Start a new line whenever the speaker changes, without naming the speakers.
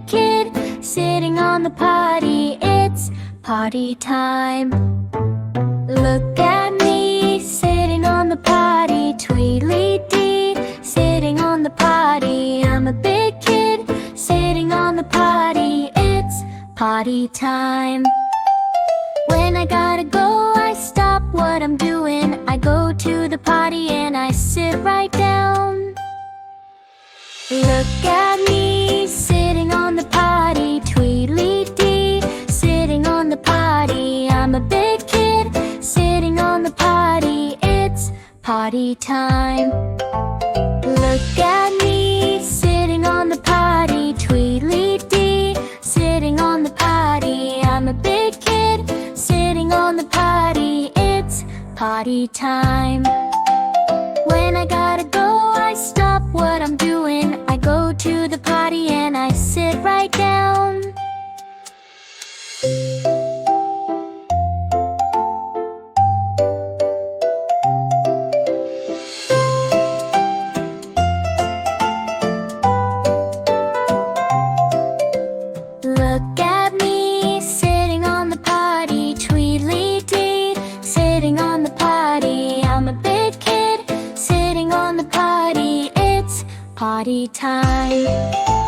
kid sitting on the potty. It's potty time. Look at me sitting on the potty. Tweedly-dee, sitting on the potty. I'm a big kid sitting on the potty. It's potty time. When I gotta go, I stop what I'm doing. I go to the potty and I sit right down. Look at me sitting on the potty. Tweedly-dee, sitting on the potty. I'm a big kid sitting on the potty. It's potty time. Look at me sitting on the potty. Tweedly-dee, sitting on the potty. I'm a big kid sitting on the potty. It's potty time. When I gotta go, I stop what I'm doing. I go to the potty and I sit right down. Look at me sitting on the potty. Tweedly-dee, sitting on the potty. I'm a big kid sitting on the potty. It's potty time.